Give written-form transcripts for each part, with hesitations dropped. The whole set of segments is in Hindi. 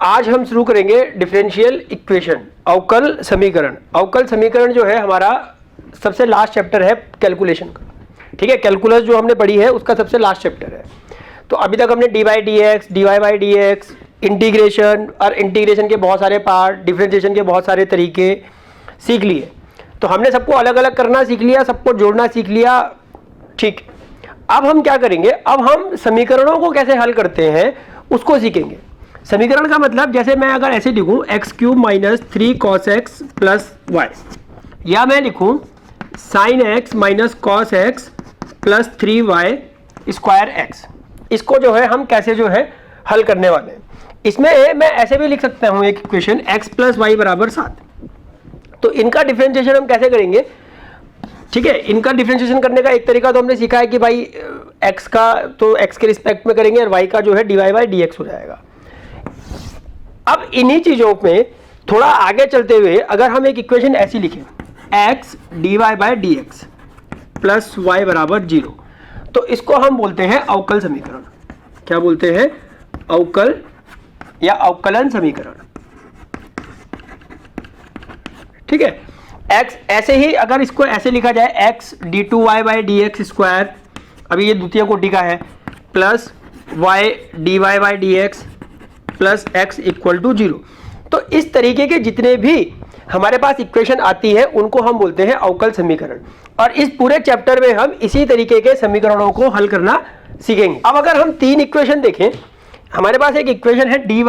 आज हम शुरू करेंगे डिफरेंशियल इक्वेशन, अवकल समीकरण। अवकल समीकरण जो है हमारा सबसे लास्ट चैप्टर है कैलकुलेशन का, ठीक है। कैलकुलस जो हमने पढ़ी है उसका सबसे लास्ट चैप्टर है। तो अभी तक हमने D by D X, D Y by D X, integration और इंटीग्रेशन के बहुत सारे पार्ट, डिफरेंशिएशन के बहुत सारे तरीके सीख लिए। तो हमने सबको अलग अलग करना सीख लिया, सबको जोड़ना सीख लिया, ठीक। अब हम क्या करेंगे, अब हम समीकरणों को कैसे हल करते हैं उसको सीखेंगे। समीकरण का मतलब जैसे मैं अगर ऐसे लिखूं X cube minus 3 cos x plus Y, या मैं लिखूं sine x minus cos x plus 3y square X, इसको जो है हम कैसे जो है हल करने वाले हैं। इसमें मैं ऐसे भी लिख सकता हूं एक इक्वेशन x प्लस वाई बराबर 7। तो इनका डिफरेंशिएशन हम कैसे करेंगे, ठीक है। इनका डिफरेंशिएशन करने का एक तरीका तो हमने सीखा है कि भाई x का तो x के रिस्पेक्ट में करेंगे और y का जो है dy बाई डी एक्स हो जाएगा। अब इन्हीं चीजों में थोड़ा आगे चलते हुए अगर हम एक इक्वेशन ऐसी लिखें x dy by D x plus Y बराबर 0, तो इसको हम बोलते हैं अवकल समीकरण। क्या बोलते हैं? अवकल या अवकलन समीकरण, ठीक है। x ऐसे ही अगर इसको ऐसे लिखा जाए x D two Y by D x square, अभी ये द्वितीय कोटि का है, plus y D Y by D x plus X equal to 0। तो इस तरीके के जितने भी हमारे पास इक्वेशन आती है उनको हम बोलते हैं अवकल समीकरण। और इस पूरे चैप्टर में हम इसी तरीके के समीकरणों को हल करना सीखेंगे। अब अगर हम तीन इक्वेशन देखें, हमारे पास एक इक्वेशन है dy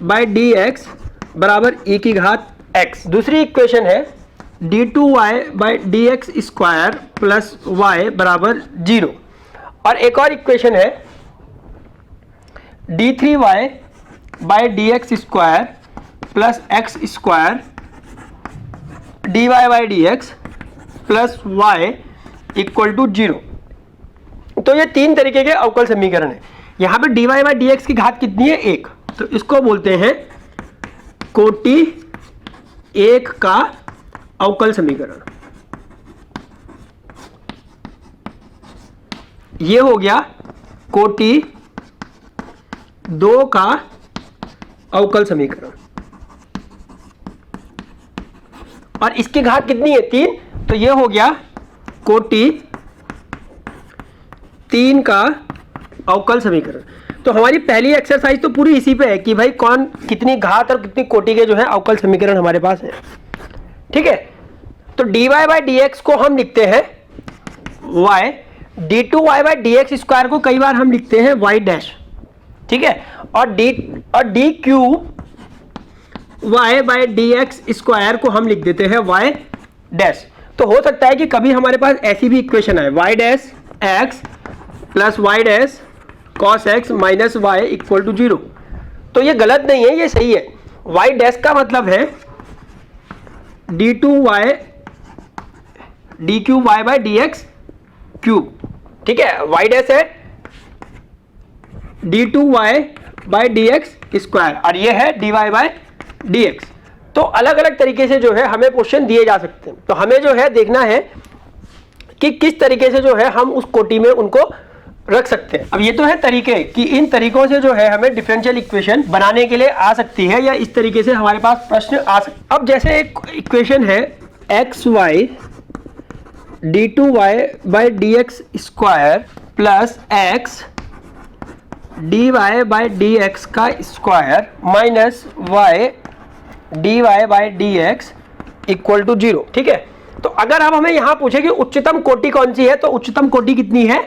बाई डी एक्स बराबर e की घात x, दूसरी इक्वेशन है d2y by D x square plus y बराबर 0, और एक और इक्वेशन है d3y by D x square plus x square D Y by D x plus Y equal to 0। तो ये तीन तरीके के अवकल समीकरण है। यहाँ पे D Y by D x की घात कितनी है? 1, तो इसको बोलते हैं कोटि 1 का अवकल समीकरण। ये हो गया कोटि 2 का अवकल समीकरण, और इसकी घात कितनी है? 3, तो ये हो गया कोटि 3 का अवकल समीकरण। तो हमारी पहली एक्सरसाइज तो पूरी इसी पे है कि भाई कौन कितनी घात और कितनी कोटि के जो है अवकल समीकरण हमारे पास है, ठीक है। तो dy बाई डी एक्स को हम लिखते हैं y, d2y by D x square को कई बार हम लिखते हैं y डैश, ठीक है। और D cube y by D x square को हम लिख देते हैं y डैश। तो हो सकता है कि कभी हमारे पास ऐसी भी इक्वेशन है y dash x plus Y dash cos X minus Y equal to 0। तो ये गलत नहीं है, ये सही है। y डैश का मतलब है d2y D cube Y by D X cube, ठीक है। y डैश है d2y by D x square, और ये है dy बाई डी एक्स। तो अलग अलग तरीके से जो है हमें क्वेश्चन दिए जा सकते हैं। तो हमें जो है देखना है कि किस तरीके से जो है हम उस कोटि में उनको रख सकते हैं। अब ये तो है तरीके कि इन तरीकों से जो है हमें डिफरेंशियल इक्वेशन बनाने के लिए आ सकती है, या इस तरीके से हमारे पास प्रश्न आ सकते। अब जैसे एक इक्वेशन है x y d two Y by D x square plus x D Y by D x का square minus y d Y by D x equal to 0, ठीक है। तो अगर अब हमें यहां पूछे कि उच्चतम कोटि कौन सी है, तो उच्चतम कोटि कितनी है?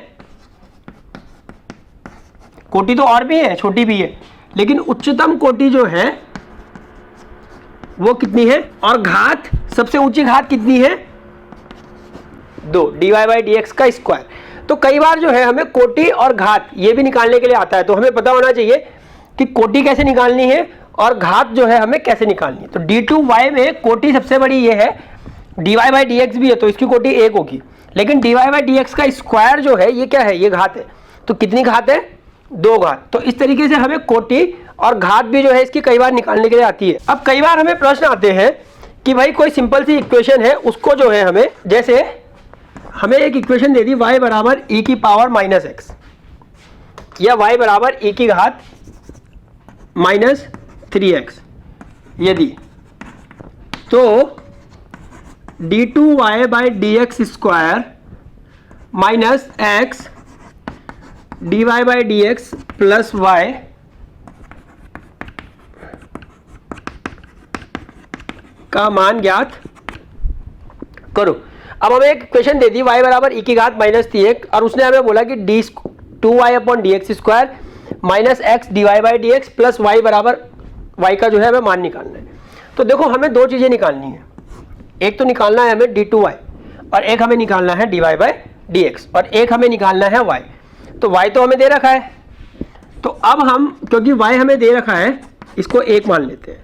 कोटि तो और भी है, छोटी भी है, लेकिन उच्चतम कोटि जो है वो कितनी है? और घात, सबसे ऊंची घात कितनी है? 2, dy बाई डी एक्स का स्क्वायर। तो कई बार जो है हमें कोटि और घात ये भी निकालने के लिए आता है, तो हमें पता होना चाहिए कि कोटि कैसे निकालनी है और घात जो है हमें कैसे निकालनी है। तो d2y में कोटि सबसे बड़ी ये है, dy बाई डी एक्स भी है तो इसकी कोटि 1 होगी, लेकिन dy बाई डी एक्स का स्क्वायर जो है ये क्या है? ये घात है। तो कितनी घात है? 2 घात। तो इस तरीके से हमें कोटि और घात भी जो है इसकी कई बार निकालने के लिए आती है। अब कई बार हमें प्रश्न आते हैं कि भाई कोई सिंपल सी इक्वेशन है, उसको जो है हमें, जैसे हमें एक इक्वेशन दे दी y बराबर e की पावर माइनस एक्स, या y बराबर e की घात माइनस 3x, यदि तो d2y by D x square minus X dy by D x plus Y का मान ज्ञात करो। अब हमें एक क्वेश्चन दे दी y बराबर e की घात माइनस 3x और उसने हमें बोला कि d2y upon D x square minus X D Y by D x plus Y बराबर y का जो है हमें मान निकालना है। तो देखो हमें दो चीज़ें निकालनी है, एक तो निकालना है हमें d2y और एक हमें निकालना है dy बाई डी एक्स और एक हमें निकालना है y। तो y तो हमें दे रखा है, तो अब हम क्योंकि y हमें दे रखा है इसको एक मान लेते हैं,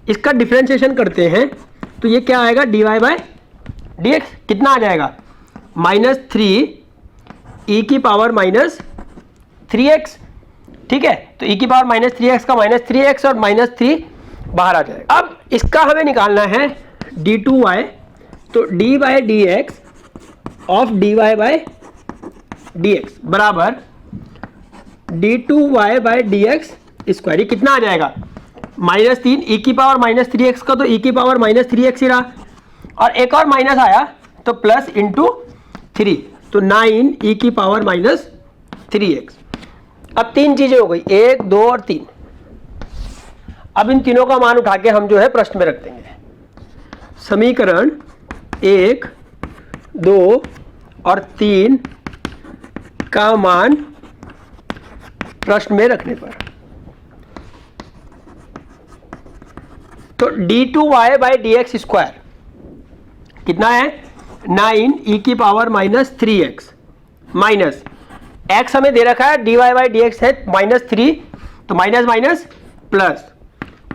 इसका डिफ्रेंशिएशन करते हैं तो ये क्या आएगा dy बाई डी एक्स कितना आ जाएगा माइनस 3 e की पावर माइनस 3x, ठीक है। तो e की पावर माइनस 3x का माइनस 3x और माइनस 3 बाहर आ जाएगा। अब इसका हमें निकालना है d2y, तो d by D x of dy by D x बराबर d2y by D x square, ये कितना आ जाएगा माइनस 3 e की पावर माइनस 3x का तो e की पावर माइनस 3x ही रहा और एक और माइनस आया तो प्लस इंटू 3, तो 9 e की पावर माइनस 3x। अब तीन चीजें हो गई, 1 2 और 3। अब इन तीनों का मान उठा के हम जो है प्रश्न में रख देंगे। समीकरण 1 2 और 3 का मान प्रश्न में रखने पर तो d2y by D x square कितना है 9 e की power minus 3x minus x हमें दे रखा है dy बाई डी एक्स है माइनस 3, तो माइनस माइनस प्लस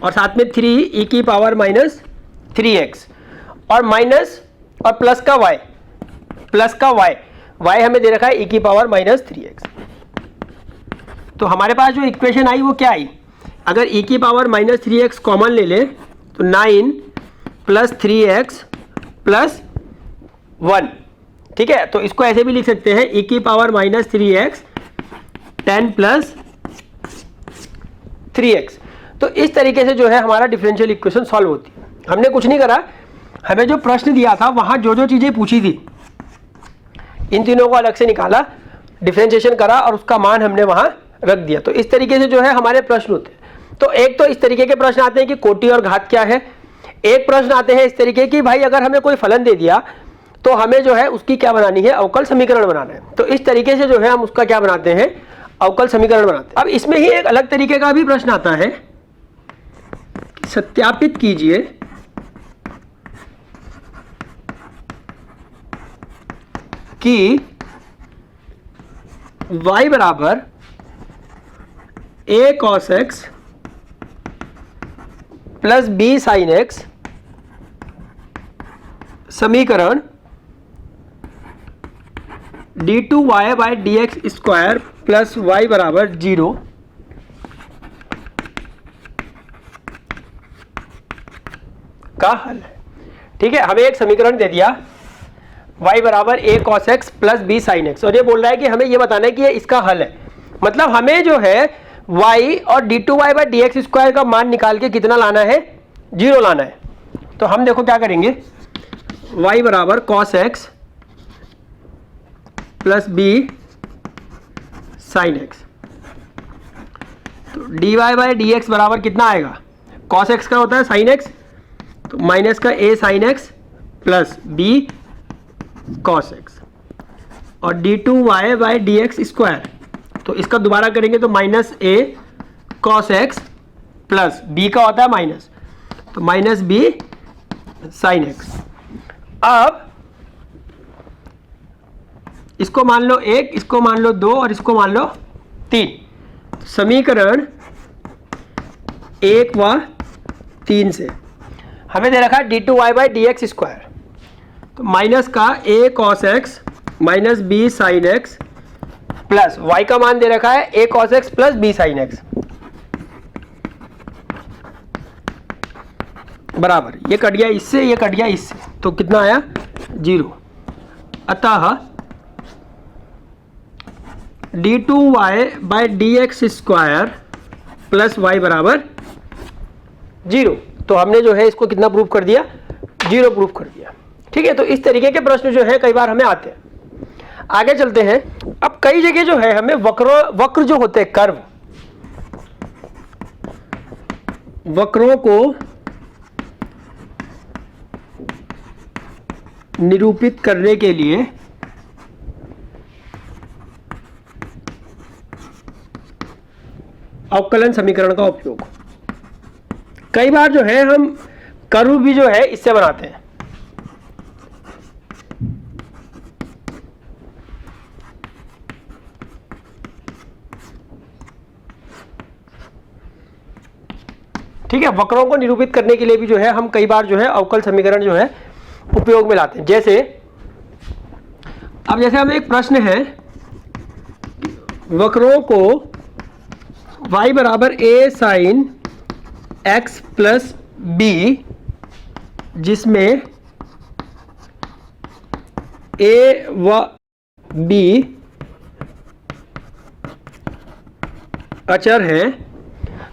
और साथ में 3 e की पावर माइनस 3x और माइनस और प्लस का y हमें दे रखा है e की पावर माइनस 3x। तो हमारे पास जो इक्वेशन आई वो क्या आई, अगर e की पावर माइनस 3x कॉमन ले ले तो 9 प्लस 3x प्लस 1, ठीक है। तो इसको ऐसे भी लिख सकते हैं e की power minus 3x 10 plus 3x। तो इस तरीके से जो है हमारा डिफरेंशियल इक्वेशन सॉल्व होती है। हमने कुछ नहीं करा, हमें जो प्रश्न दिया था वहाँ जो जो चीज़ें पूछी थी इन तीनों को अलग से निकाला, डिफरेंशिएशन करा और उसका मान हमने वहाँ रख दिया। तो इस तरीके से जो है हमारे प्रश्न होते हैं। तो एक तो इस तरीके के प्रश्न आते हैं कि कोटि और घात क्या है, एक प्रश्न आते हैं इस तरीके की भाई अगर हमें कोई फलन दे दिया तो हमें जो है उसकी क्या बनानी है, अवकल समीकरण बनाना है। तो इस तरीके से जो है हम उसका क्या बनाते हैं, अवकल समीकरण बनाते हैं। अब इसमें ही एक अलग तरीके का भी प्रश्न आता है, सत्यापित कीजिए कि y बराबर a cos x plus b sin x समीकरण d2y by D x square plus y बराबर 0 का हल है। ठीक है, हमें एक समीकरण दे दिया y बराबर a cos x plus b sin x और ये बोल रहा है कि हमें ये बताना है कि ये इसका हल है। मतलब हमें जो है y और d2y by D x square का मान निकाल के कितना लाना है, 0 लाना है। तो हम देखो क्या करेंगे, y बराबर cos x plus b sin x, तो dy बाई डी एक्स बराबर कितना आएगा, cos x का होता है sin x, तो माइनस का a sin x plus b cos x और d2y by D x square, तो इसका दोबारा करेंगे तो minus a cos x plus b का होता है माइनस, तो माइनस b sin x। अब इसको मान लो 1, इसको मान लो 2 और इसको मान लो 3। समीकरण 1 व 3 से हमें दे रखा है d2y by D x square, तो माइनस का a cos x minus b sin x plus y का मान दे रखा है a cos x plus b sin x बराबर, ये कट गया इससे, ये कट गया इससे, तो कितना आया 0। अतः d2y by D x square plus Y बराबर 0। तो हमने जो है इसको कितना प्रूफ कर दिया, 0 प्रूफ कर दिया। ठीक है, तो इस तरीके के प्रश्न जो है कई बार हमें आते हैं। आगे चलते हैं। अब कई जगह जो है हमें वक्र जो होते हैं, कर्व, वक्रों को निरूपित करने के लिए अवकलन समीकरण का उपयोग, कई बार जो है हम कर्व भी जो है इससे बनाते हैं। ठीक है, वक्रों को निरूपित करने के लिए भी जो है हम कई बार जो है अवकल समीकरण जो है उपयोग में लाते हैं। जैसे अब जैसे हमें एक प्रश्न है, वक्रों को y बराबर a sine x plus b, जिसमें a व b अचर हैं,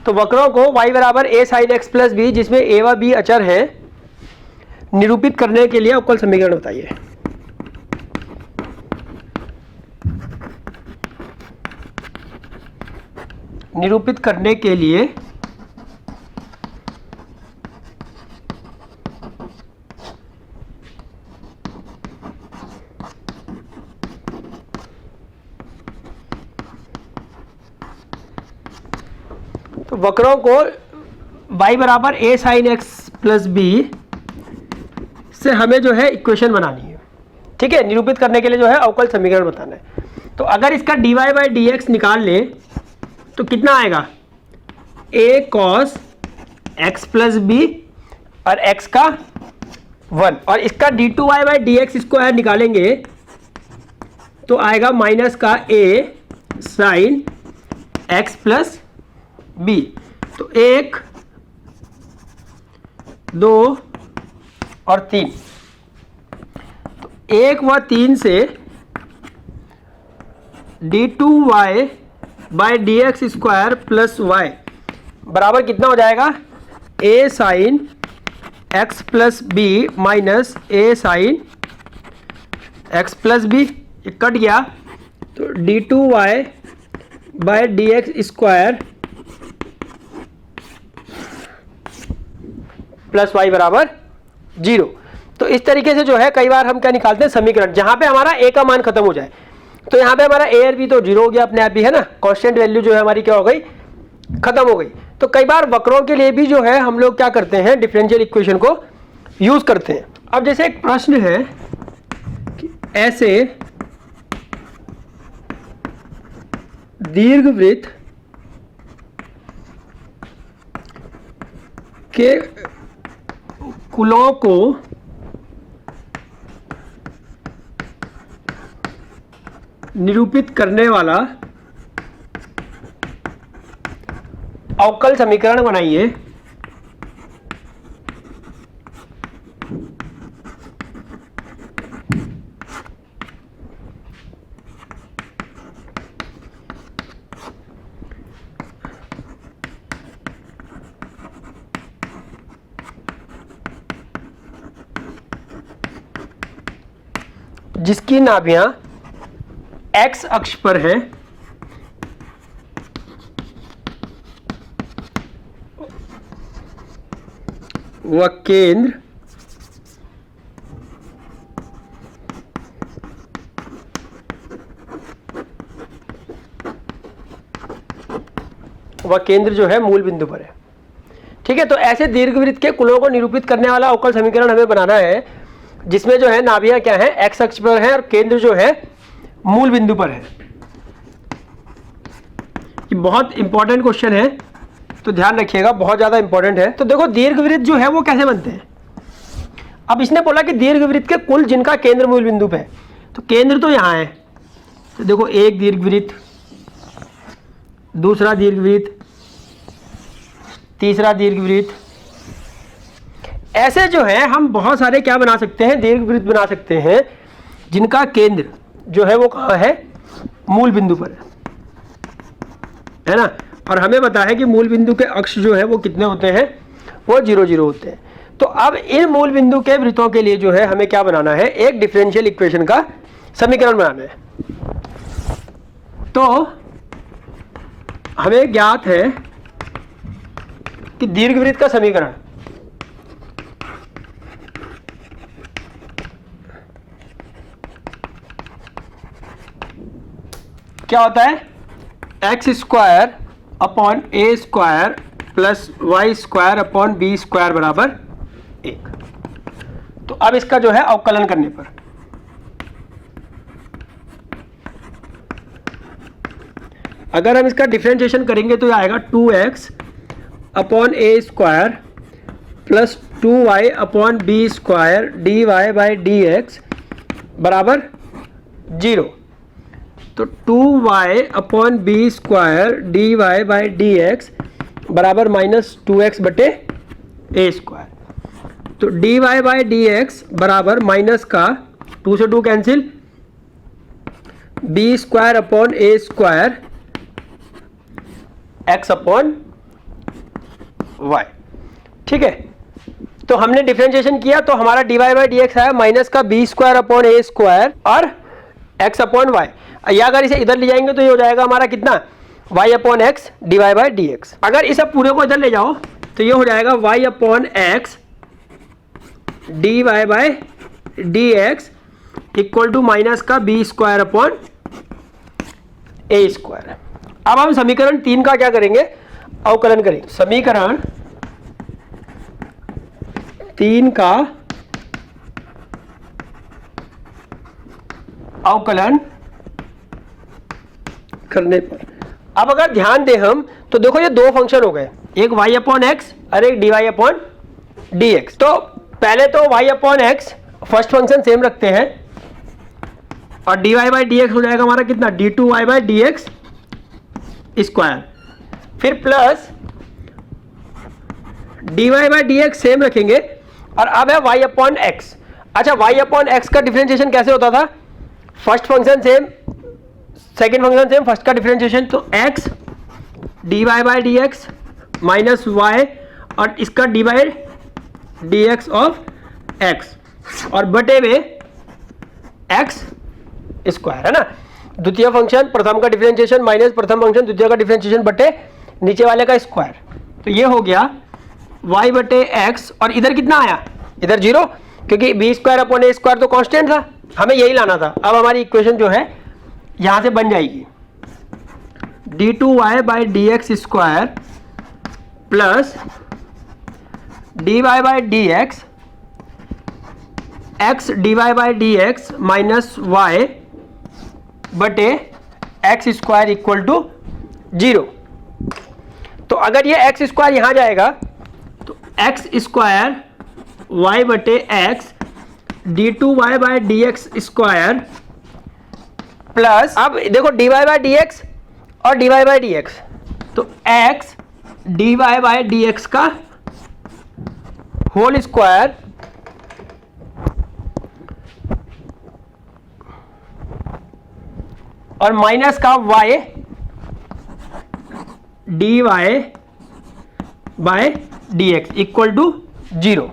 तो वक्रों को y बराबर a sine x plus b, जिसमें a व b अचर हैं, निरूपित करने के लिए अवकल समीकरण बताइए। निरूपित करने के लिए तो वक्रों को y बराबर a sine x plus b से हमें जो है इक्वेशन बनानी है। ठीक है, निरूपित करने के लिए जो है अवकल समीकरण बताना है। तो अगर इसका dy बाई डी एक्स निकाल ले तो कितना आएगा, a cos x plus B और x का 1, और इसका d2y by D x square निकालेंगे तो आएगा माइनस का a sine x plus b. तो 1, 2 और 3, तो 1 व 3 से d2y by D x square plus Y बराबर कितना हो जाएगा, a sine x plus b minus a sine x plus b, ये कट गया, तो d2y by D x square plus Y बराबर 0। तो इस तरीके से जो है कई बार हम क्या निकालते हैं, समीकरण जहां पे हमारा a का मान खत्म हो जाए। तो यहाँ पे हमारा a और b तो 0 हो गया अपने आप ही, है ना, कांस्टेंट वैल्यू जो है हमारी क्या हो गई, खत्म हो गई। तो कई बार वक्रों के लिए भी जो है हम लोग क्या करते हैं, डिफरेंशियल इक्वेशन को यूज करते हैं। अब जैसे एक प्रश्न है कि ऐसे दीर्घवृत्त के कुलों को निरूपित करने वाला अवकल समीकरण बनाइए। जिसकी नाभियां x अक्ष पर है व केंद्र जो है मूल बिंदु पर है। ठीक है, तो ऐसे दीर्घवृत्त के कुलों को निरूपित करने वाला अवकल समीकरण हमें बनाना है जिसमें जो है नाभियां क्या है, x अक्ष पर है और केंद्र जो है मूल बिंदु पर है। ये बहुत इंपॉर्टेंट क्वेश्चन है, तो ध्यान रखिएगा, बहुत ज्यादा इंपॉर्टेंट है। तो देखो दीर्घवृत्त जो है वो कैसे बनते हैं। अब इसने बोला कि दीर्घवृत्त के कुल जिनका केंद्र मूल बिंदु पे है, तो केंद्र तो यहाँ है। तो देखो एक दीर्घवृत्त, दूसरा दीर्घवृत्त, तीसरा दीर्घवृत्त, ऐसे जो है हम बहुत सारे क्या बना सकते हैं, दीर्घवृत्त बना सकते हैं जिनका केंद्र जो है वो कहाँ है, मूल बिंदु पर है ना। और हमें पता है कि मूल बिंदु के अक्ष जो है वो कितने होते हैं, वो 0 0 होते हैं। तो अब इन मूल बिंदु के वृत्तों के लिए जो है हमें क्या बनाना है, एक डिफरेंशियल इक्वेशन का समीकरण बनाना है। तो हमें ज्ञात है कि दीर्घवृत्त का समीकरण क्या होता है, x square upon a square plus y square upon b square बराबर 1। तो अब इसका जो है अवकलन करने पर अगर हम इसका डिफरेंशिएशन करेंगे तो ये आएगा 2x upon a square plus 2y upon b square D Y by D x बराबर 0। तो 2y upon b square D Y by D x बराबर -2x बटे ए स्क्वायर। तो d Y by D x बराबर माइनस का 2 से 2 cancel, b square upon a square x upon y. ठीक है, तो हमने डिफरेंशिएशन किया तो हमारा d Y by D x आया माइनस का b square upon a square और x अपॉन वाई। या अगर इसे इधर ले जाएंगे तो ये हो जाएगा हमारा कितना, y upon x D Y by D x. अगर इस पूरे को इधर ले जाओ तो ये हो जाएगा y upon x D Y by D x equal to minus का b square upon a square. अब हम समीकरण 3 का क्या करेंगे, अवकलन करेंगे। समीकरण 3 का अवकलन करने पर अब अगर ध्यान दें हम तो देखो ये दो फंक्शन हो गए, एक y अपॉन एक्स और एक d y upon D x. तो पहले तो y upon x first function same रखते हैं और d Y by D x हो जाएगा हमारा कितना, d two Y by D x square, फिर plus d Y by D x same रखेंगे और अब है y अपॉन एक्स। अच्छा, y अपॉन एक्स का डिफरेंशिएशन कैसे होता था, first function same second function same, first का डिफरेंशिएशन तो x d Y by D x minus y और इसका d by D x of x और बटे में x स्क्वायर, है ना। द्वितीय फंक्शन प्रथम का डिफरेंशिएशन माइनस प्रथम फंक्शन द्वितीय का डिफरेंशिएशन बटे नीचे वाले का स्क्वायर। तो ये हो गया y बटे x और इधर कितना आया, इधर 0, क्योंकि B square upon a square तो कांस्टेंट था, हमें यही लाना था। अब हमारी इक्वेशन जो है यहां से बन जाएगी d two Y by D x square plus d Y by D x x D Y by D x minus y बटे एक्स स्क्वायर इक्वल टू 0। तो अगर ये एक्स स्क्वायर यहां जाएगा तो एक्स स्क्वायर वाई बटे x d two Y by D x square plus, अब देखो d Y by D x और d Y by D x, तो x D Y by D x का होल स्क्वायर और माइनस का y D y by d x equal to 0।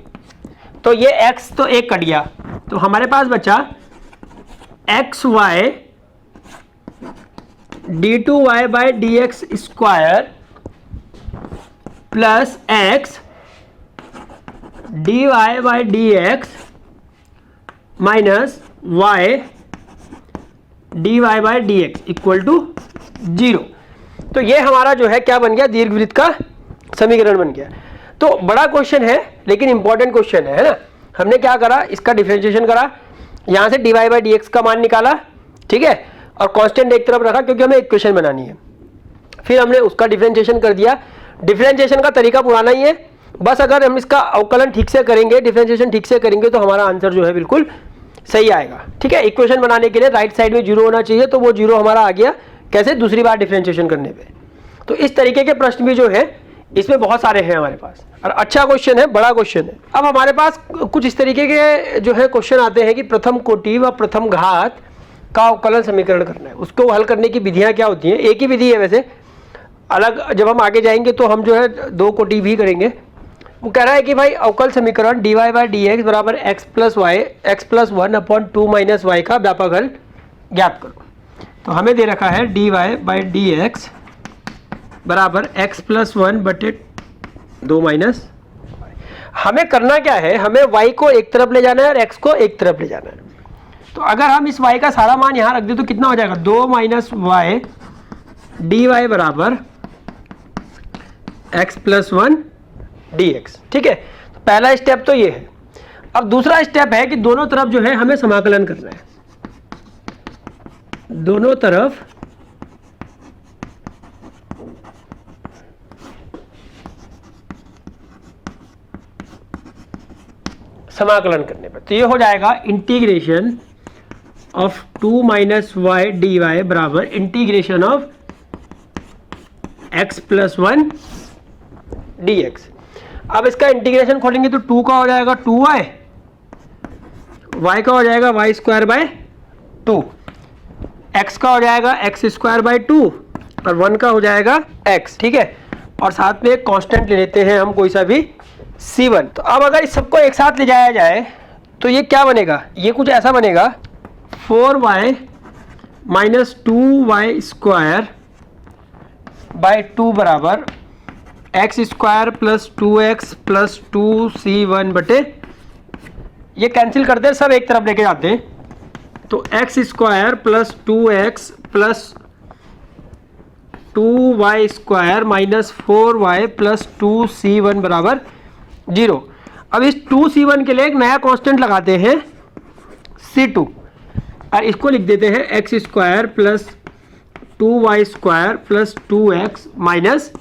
तो ये x तो एक कट गया, तो हमारे पास बचा x y d two Y by D x square plus x D Y by D x minus y d Y by D x equal to 0। तो ये हमारा जो है क्या बन गया, दीर्घवृत्त का समीकरण बन गया। तो बड़ा क्वेश्चन है लेकिन इंपॉर्टेंट क्वेश्चन है ना। हमने क्या करा, इसका डिफरेंशिएशन करा, यहां से d Y by D x का मान निकाला, ठीक है, और कांस्टेंट एक तरफ रखा क्योंकि हमें इक्वेशन बनानी है। फिर हमने उसका डिफरेंशिएशन कर दिया। डिफरेंशिएशन का तरीका पुराना ही है, बस अगर हम इसका अवकलन ठीक से करेंगे, डिफरेंशिएशन ठीक से करेंगे तो हमारा आंसर जो है बिल्कुल सही आएगा। ठीक है, इक्वेशन बनाने के लिए राइट साइड में 0 होना चाहिए, तो वो 0 हमारा आ गया। कैसे, दूसरी बार डिफरेंशिएशन करने पे। तो इस तरीके के प्रश्न भी जो है इसमें बहुत सारे हैं हमारे पास, और अच्छा क्वेश्चन है, बड़ा क्वेश्चन है। अब हमारे पास कुछ इस तरीके के जो है क्वेश्चन आते हैं कि प्रथम कोटि व प्रथम घात का अवकलन समीकरण करना है। उसको हल करने की विधियां क्या होती हैं, एक ही विधि है वैसे, अलग जब हम आगे जाएंगे तो हम जो है 2 को डी भी करेंगे। वो कह रहा है कि भाई अवकल समीकरण dy बाई डी एक्स बराबर x plus one upon 2 minus y का व्यापक हल ज्ञात करो। तो हमें दे रखा है dy बाई डी एक्स बराबर एक्स प्लस वन बटे 2 माइनस। हमें करना क्या है, हमें y को एक तरफ ले जाना है और x को एक तरफ ले जाना है। तो अगर हम इस y का सारा मान यहाँ रख दे तो कितना हो जाएगा, 2 माइनस वाई डी वाई बराबर x plus one d x. ठीक है, तो पहला स्टेप तो ये है। अब दूसरा स्टेप है कि दोनों तरफ जो है हमें समाकलन करना है। दोनों तरफ समाकलन करने पर तो ये हो जाएगा integration of 2 minus y d y बराबर integration of x plus one d x. अब इसका इंटीग्रेशन खोलेंगे तो 2 का हो जाएगा 2y, y का हो जाएगा वाई स्क्वायर बाय 2, x का हो जाएगा एक्स स्क्वायर बाय 2 और 1 का हो जाएगा x। ठीक है, और साथ में एक कांस्टेंट ले लेते हैं हम कोई सा भी c1। तो अब अगर इस सबको एक साथ ले जाया जाए तो ये क्या बनेगा, ये कुछ ऐसा बनेगा 4y minus 2y square by 2 बराबर x square plus 2x plus 2c1 बटे, ये कैंसिल करते हैं, सब एक तरफ लेके जाते हैं। तो x square plus 2x plus 2y square minus 4y plus 2c1 बराबर 0। अब इस 2c1 के लिए एक नया कांस्टेंट लगाते हैं c2 और इसको लिख देते हैं x square plus 2y square plus 2x minus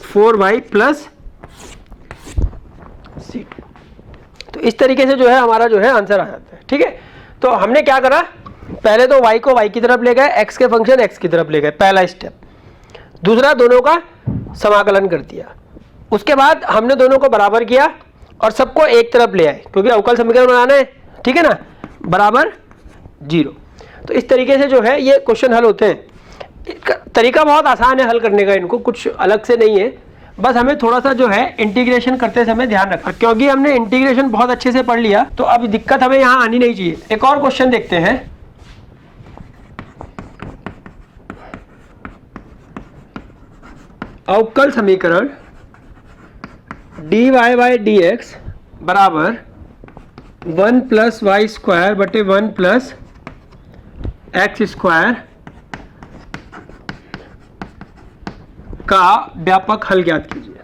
4y plus c2। तो इस तरीके से जो है हमारा जो है आंसर आ जाता है। ठीक है, तो हमने क्या करा, पहले तो y को y की तरफ ले गए, x के फंक्शन x की तरफ ले गए, पहला स्टेप। दूसरा, दोनों का समाकलन कर दिया। उसके बाद हमने दोनों को बराबर किया और सबको एक तरफ ले आए क्योंकि अवकल समीकरण बनाना है। ठीक है ना, बराबर 0। तो इस तरीके से जो है ये क्वेश्चन हल होते हैं। तरीका बहुत आसान है हल करने का, इनको कुछ अलग से नहीं है, बस हमें थोड़ा सा जो है इंटीग्रेशन करते समय ध्यान रखना। क्योंकि हमने इंटीग्रेशन बहुत अच्छे से पढ़ लिया तो अब दिक्कत हमें यहाँ आनी नहीं चाहिए। एक और क्वेश्चन देखते हैं। अवकल समीकरण dy बाई डी एक्स बराबर 1 प्लस वाई स्क्वायर बटे 1 प्लस एक्स स्क्वायर का व्यापक हल ज्ञात कीजिए।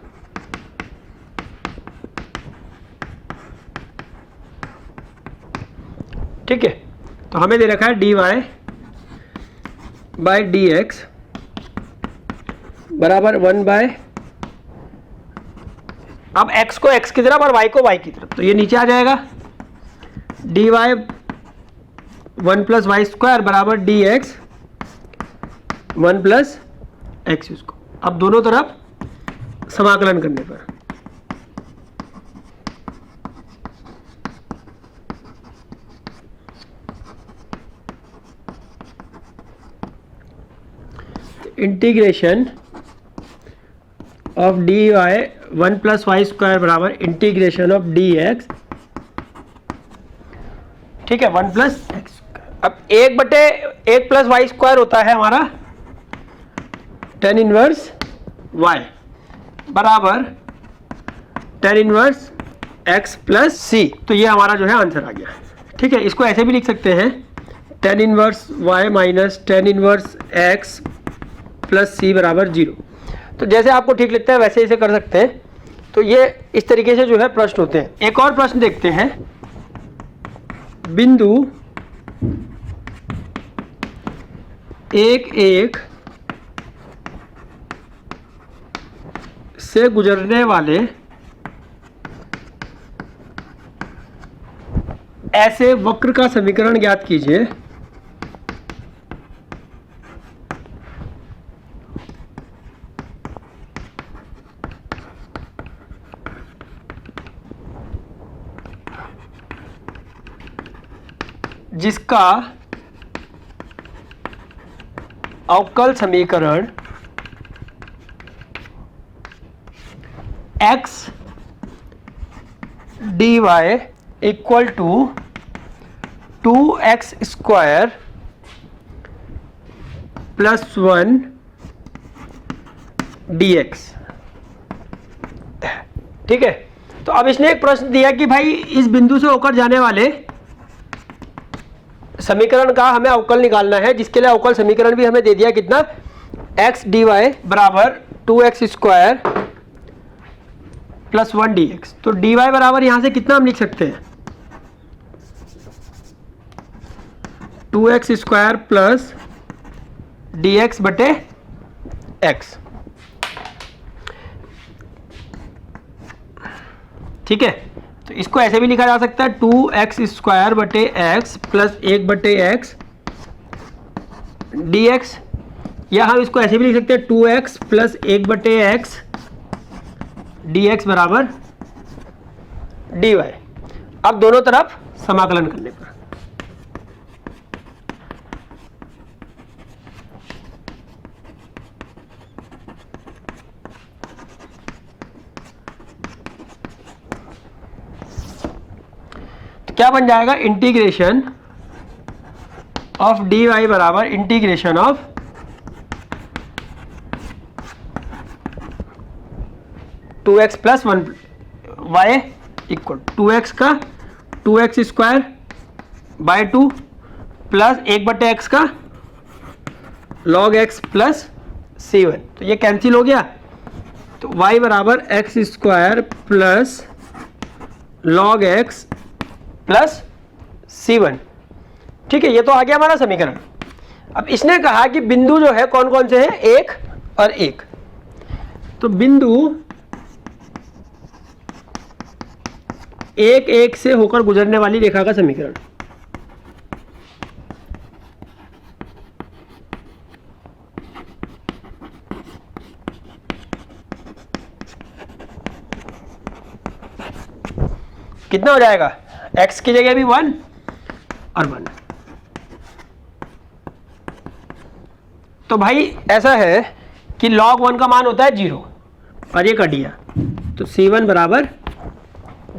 ठीक है, तो हमें दे रखा है dy बाई डी एक्स बराबर 1 बाय, अब x को x की तरफ और y को y की तरफ, तो ये नीचे आ जाएगा dy 1 प्लस वाई स्क्वायर बराबर d x 1 plus x square. अब दोनों तरफ समाकलन करने पर integration of d y 1 plus y square बराबर इंटीग्रेशन ऑफ डी एक्स। ठीक है, 1 प्लस एक्स। अब 1 बटे 1 प्लस वाई स्क्वायर होता है हमारा tan इनवर्स y बराबर tan inverse x plus c. तो ये हमारा जो है आंसर आ गया। ठीक है, इसको ऐसे भी लिख सकते हैं tan inverse y minus tan inverse x plus c बराबर 0। तो जैसे आपको ठीक लगता है वैसे इसे कर सकते हैं। तो ये इस तरीके से जो है प्रश्न होते हैं। एक और प्रश्न देखते हैं। बिंदु 1 1 से गुजरने वाले ऐसे वक्र का समीकरण ज्ञात कीजिए जिसका अवकल समीकरण x D y equal to 2x square plus 1 dx। ठीक है, तो अब इसने एक प्रश्न दिया कि भाई इस बिंदु से होकर जाने वाले समीकरण का हमें अवकल निकालना है, जिसके लिए अवकल समीकरण भी हमें दे दिया कितना, x dy बराबर 2x स्क्वायर प्लस 1 dx। तो dy बराबर यहां से कितना हम लिख सकते हैं, 2x स्क्वायर प्लस dx बटे x। ठीक है, तो इसको ऐसे भी लिखा जा सकता है 2x स्क्वायर बटे x प्लस 1 बटे x dx, या हम इसको ऐसे भी लिख सकते हैं 2x प्लस 1 बटे x dx बराबर dy। अब दोनों तरफ समाकलन करने पर क्या बन जाएगा, इंटीग्रेशन ऑफ डी वाई बराबर integration of two x plus 1 y equal 2x का 2x स्क्वायर बाय 2 प्लस 1 बटे एक्स का log x प्लस c1। तो ये कैंसिल हो गया, तो y बराबर x square plus log x plus c1। ठीक है, ये तो आ गया हमारा समीकरण। अब इसने कहा कि बिंदु जो है कौन कौन से हैं, एक और एक। तो बिंदु एक एक से होकर गुजरने वाली रेखा का समीकरण, कितना हो जाएगा, x की जगह भी 1 और 1। तो भाई ऐसा है कि log 1 का मान होता है 0 और ये कट गया, तो c1 बराबर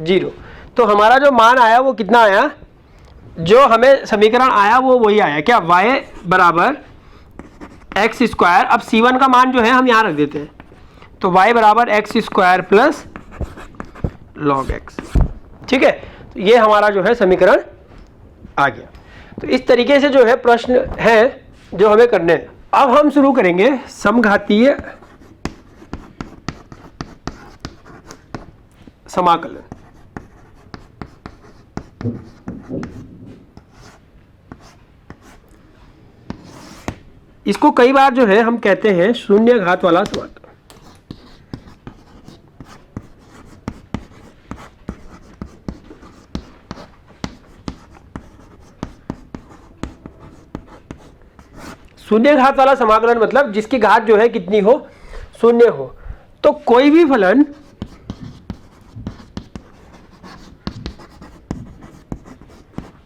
0। तो हमारा जो मान आया वो कितना आया, जो हमें समीकरण आया वो वही आया क्या, y बराबर एक्स स्क्वायर। अब c1 का मान जो है हम यहाँ रख देते हैं, तो y बराबर x square plus log x। ठीक है, तो ये हमारा जो है समीकरण आ गया। तो इस तरीके से जो है प्रश्न हैं जो हमें करने हैं। अब हम शुरू करेंगे समघातीय समाकलन। इसको कई बार जो है हम कहते हैं शून्य घात वाला समाकलन। शून्य घात वाला समाकलन मतलब जिसकी घात जो है कितनी हो, शून्य हो। तो कोई भी फलन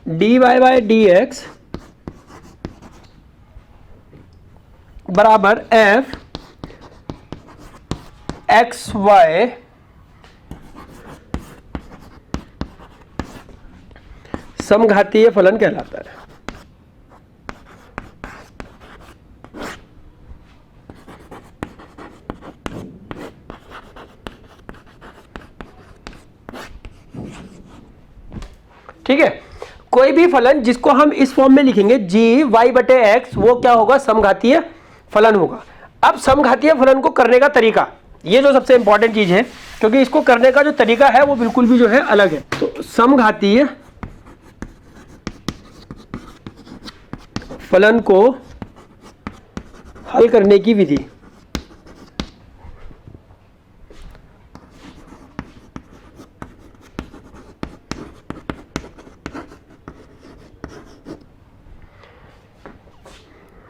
dy बाय dx बराबर f एक्स वाई समघातीय फलन कहलाता है। ठीक है, कोई भी फलन जिसको हम इस फॉर्म में लिखेंगे जी वाई बटे एक्स, वो क्या होगा, समघातीय फलन होगा। अब समघातीय फलन को करने का तरीका, ये जो सबसे इंपॉर्टेंट चीज है, क्योंकि इसको करने का जो तरीका है वो बिल्कुल भी जो है अलग है। तो समघातीय फलन को हल करने की विधि,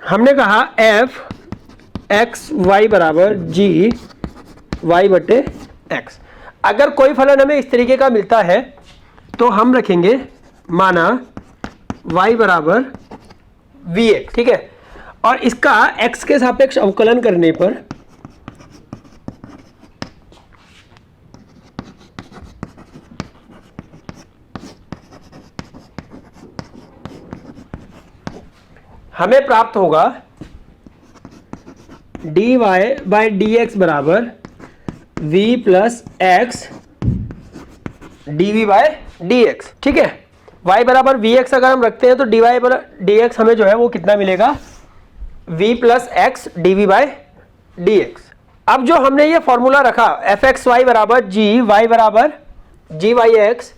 हमने कहा f एक्स वाई बराबर जी वाई बटे एक्स। अगर कोई फलन हमें इस तरीके का मिलता है तो हम रखेंगे माना y बराबर vx। ठीक है, और इसका x के सापेक्ष अवकलन करने पर हमें प्राप्त होगा dy बाई डी एक्स बराबर v plus x dv by dx। ठीक है, y बराबर vx अगर हम रखते हैं तो dy बराबर dx हमें जो है वो कितना मिलेगा, v plus x dv by dx। अब जो हमने ये फॉर्मूला रखा fxy बराबर g y बराबर gy x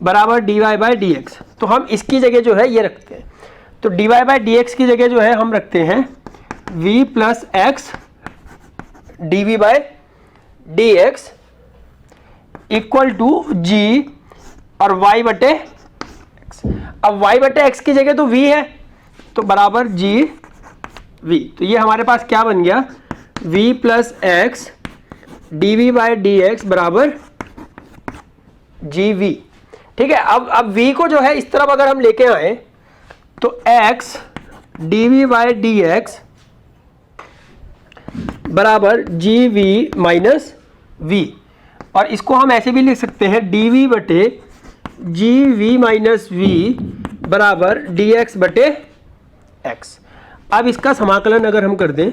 बराबर dy बाय dx, तो हम इसकी जगह जो है ये रखते हैं। तो dy बाय dx की जगह जो है हम रखते हैं v plus x dv by dx equal to g और y बटे x। अब y बटे x की जगह तो v है, तो बराबर g v। तो ये हमारे पास क्या बन गया, v plus x dv by dx बराबर gv। ठीक है, अब v को जो है इस तरफ अगर हम लेके आए तो x dv बाय dx बराबर gv माइनस v, और इसको हम ऐसे भी लिख सकते हैं dv बटे gv माइनस v बराबर dx बटे x। अब इसका समाकलन अगर हम कर दें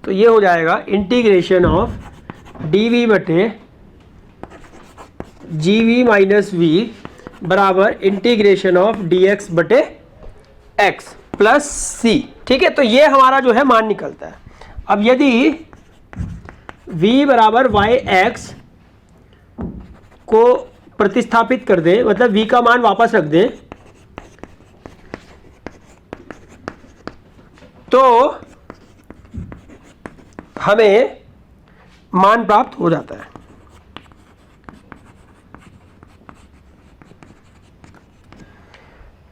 तो ये हो जाएगा इंटीग्रेशन ऑफ dv बटे gv माइनस v बराबर इंटीग्रेशन ऑफ dx बटे x प्लस c। ठीक है, तो ये हमारा जो है मान निकलता है। अब यदि v बराबर वाई एक्स को प्रतिस्थापित कर दें, मतलब v का मान वापस रख दें, तो हमें मान प्राप्त हो जाता है।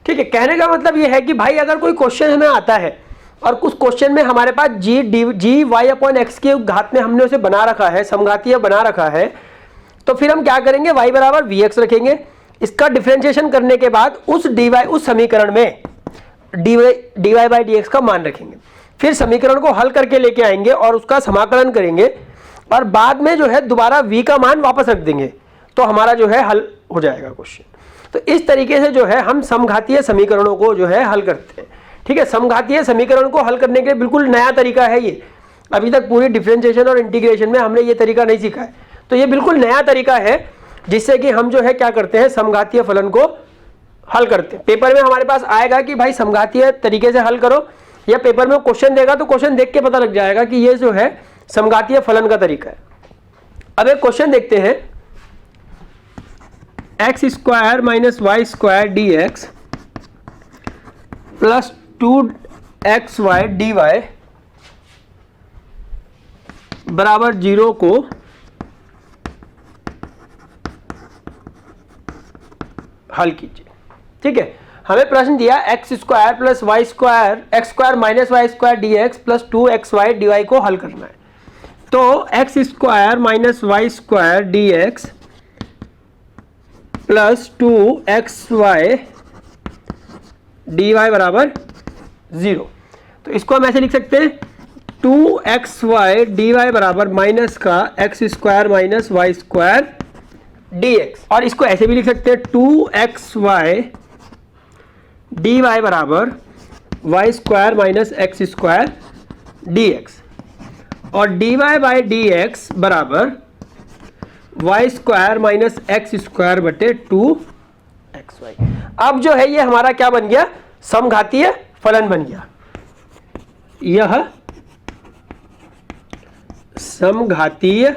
ठीक है, कहने का मतलब यह है कि भाई अगर कोई क्वेश्चन हमें आता है और कुछ क्वेश्चन में हमारे पास जी वाई अपॉन एक्स के घात में हमने उसे बना रखा है, समघातीय बना रखा है, तो फिर हम क्या करेंगे, y बराबर वी एक्स रखेंगे। इसका डिफरेंशिएशन करने के बाद उस समीकरण में dy बाई डी एक्स का मान रखेंगे, फिर समीकरण को हल करके लेके आएंगे और उसका समाकलन करेंगे, और बाद में जो है दोबारा v का मान वापस रख देंगे, तो हमारा जो है हल हो जाएगा क्वेश्चन। तो इस तरीके से जो है हम समघातीय समीकरणों को जो है हल करते हैं। ठीक है, समघातीय समीकरण को हल करने के लिए बिल्कुल नया तरीका है ये, अभी तक पूरी डिफरेंशिएशन और इंटीग्रेशन में हमने ये तरीका नहीं सीखा है, तो ये बिल्कुल नया तरीका है जिससे कि हम जो है क्या करते हैं, समघातीय फलन को हल करते हैं। पेपर में हमारे पास आएगा कि भाई समघातीय तरीके से हल करो, या पेपर में क्वेश्चन देगा तो क्वेश्चन देख के पता लग जाएगा कि ये जो है समघातीय फलन का तरीका है। अब एक क्वेश्चन देखते हैं, x square minus y square d x plus 2xy dy बराबर 0 को हल कीजिए। ठीक है, हमें प्रश्न दिया x square plus y square x square minus y square d x plus 2xy dy को हल करना है। तो x square minus y square d x plus 2xy dy बराबर 0। तो इसको हम ऐसे लिख सकते हैं 2xy dy बराबर माइनस का x square minus y square dx, और इसको ऐसे भी लिख सकते हैं 2xy dy बराबर y square minus x square dx, और dy बाई dx बराबर y square minus x square बटे 2xy। अब जो है ये हमारा क्या बन गया, समघातीय फलन बन गया। यह समघातीय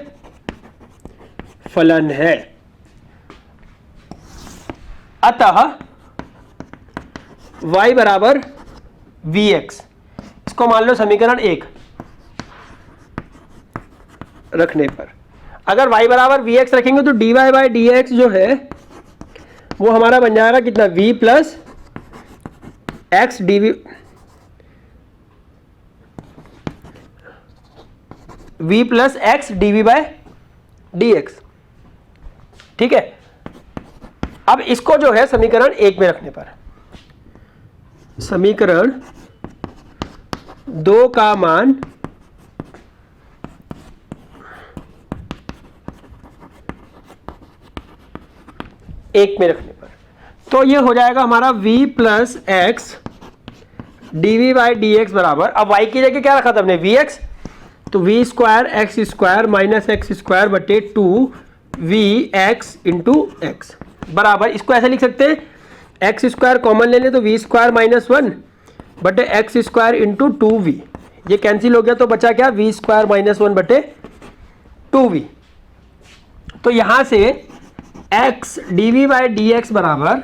फलन है, अतः y बराबर vx, इसको मान लो समीकरण 1 रखने पर, अगर y बराबर vx रखेंगे तो dy बाई dx जो है वो हमारा बन जाएगा कितना, v plus x dv, v plus x dv by dx। ठीक है, अब इसको जो है समीकरण 1 में रखने पर, समीकरण 2 का मान एक में रखने पर, तो ये हो जाएगा हमारा v plus x D by D x बराबर, अब y की जगह क्या रखा था हमने vx, तो v square x square minus x square बटे 2vx इंटू एक्स बराबर, इसको ऐसे लिख सकते हैं एक्स स्क्वायर कॉमन ले लें तो वी स्क्वायर माइनस 1 बटे एक्स स्क्वायर इंटू 2v, ये कैंसिल हो गया तो बचा क्या वी स्क्वायर माइनस 1 बटे 2v। तो यहां से x D by D x बराबर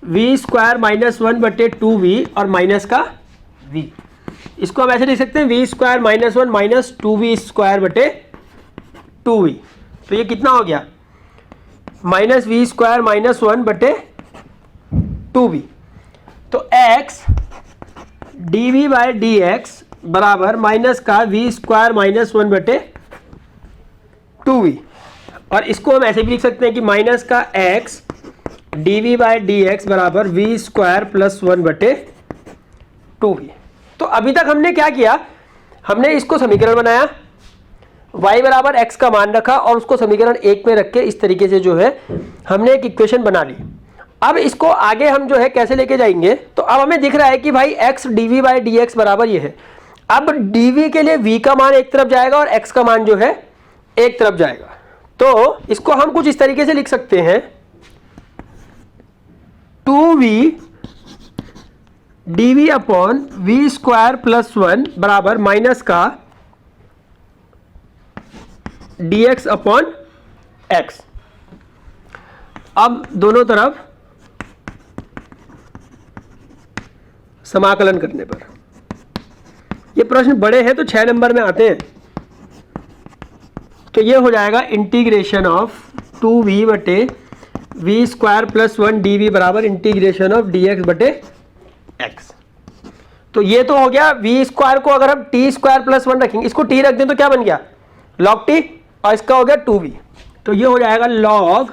वी स्क्वायर माइनस 1 बटे 2v और माइनस का v, इसको हम ऐसे लिख सकते हैं v square minus 1 minus 2v square बटे 2v, तो ये कितना हो गया माइनस वी स्क्वायर माइनस 1 बटे 2v। तो x D by D x बराबर माइनस का वी स्क्वायर माइनस 1 बटे 2v, और इसको हम ऐसे भी लिख सकते हैं कि माइनस का x D by D x बराबर वी स्क्वायर प्लस 1 बटे 2v। तो अभी तक हमने क्या किया, हमने इसको समीकरण बनाया, y बराबर x का मान रखा और उसको समीकरण 1 में रख के इस तरीके से जो है हमने एक इक्वेशन बना ली। अब इसको आगे हम जो है कैसे लेके जाएंगे, तो अब हमें दिख रहा है कि भाई x dv by D x बराबर ये है, अब dv के लिए v का मान एक तरफ जाएगा और x का मान जो है एक तरफ जाएगा, तो इसको हम कुछ इस तरीके से लिख सकते हैं 2v dv upon v square plus 1 बराबर माइनस का dx अपॉन x। अब दोनों तरफ समाकलन करने पर, ये प्रश्न बड़े हैं तो 6 नंबर में आते हैं, तो ये हो जाएगा इंटीग्रेशन ऑफ 2v बटे वी स्क्वायर प्लस 1 डी बराबर इंटीग्रेशन ऑफ डी एक्स बटे एक्स। तो ये तो हो गया वी स्क्वायर को अगर हम टी स्क्वायर प्लस 1 रखेंगे, इसको टी रख दें तो क्या बन गया लॉग टी, और इसका हो गया 2v, तो ये हो जाएगा log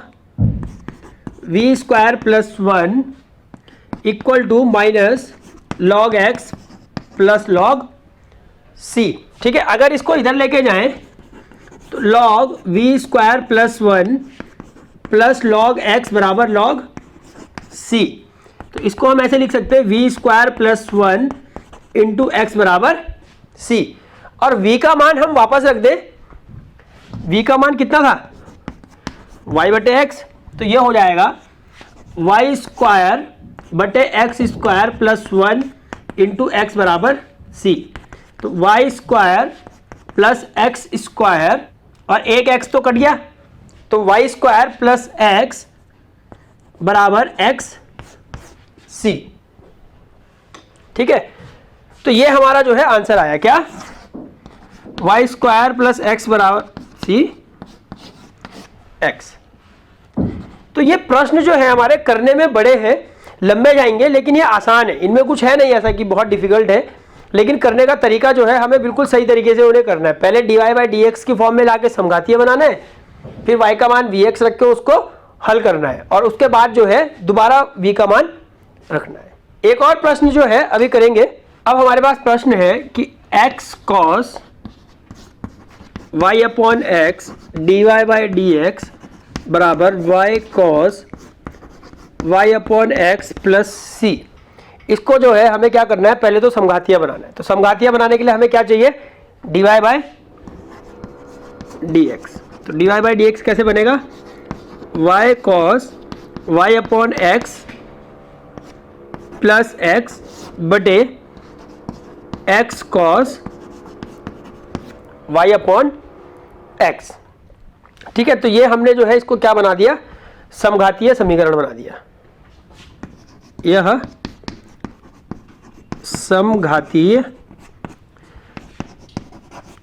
v square plus 1 equal to minus log x plus log c. ठीक है, अगर इसको इधर लेके जाएं तो log v square plus 1 plus log x बराबर लॉग सी, तो इसको हम ऐसे लिख सकते हैं v square plus 1 into x बराबर सी, और v का मान हम वापस रख दें, v का मान कितना था y बटे एक्स, तो ये हो जाएगा वाई स्क्वायर बटे x square plus 1 into x बराबर सी, तो y square plus x square और एक एक्स तो कट गया, तो वाई स्क्वायर प्लस एक्स बराबर एक्स सी। ठीक है, तो ये हमारा जो है आंसर आया क्या, वाई स्क्वायर प्लस एक्स बराबर सी एक्स। तो ये प्रश्न जो है हमारे करने में बड़े हैं, लंबे जाएंगे, लेकिन ये आसान है, इनमें कुछ है नहीं ऐसा कि बहुत डिफिकल्ट है, लेकिन करने का तरीका जो है हमें बिल्कुल सही तरीके से उन्हें करना है। पहले d Y by D x की फॉर्म में लाके समघातीय बनाना है, फिर y का मान वी एक्स रख के उसको हल करना है, और उसके बाद जो है दोबारा v का मान रखना है। एक और प्रश्न जो है अभी करेंगे। अब हमारे पास प्रश्न है कि x cos y upon x D Y by D x बराबर y cos y upon x plus c. इसको जो है हमें क्या करना है, पहले तो समघातीय बनाना है, तो समघातीय बनाने के लिए हमें क्या चाहिए d Y by D x. तो d Y by D x कैसे बनेगा, y cos y upon x plus x बटे x cos y upon x. ठीक है, तो ये हमने जो है इसको क्या बना दिया, समघातीय समीकरण बना दिया। यह समघातीय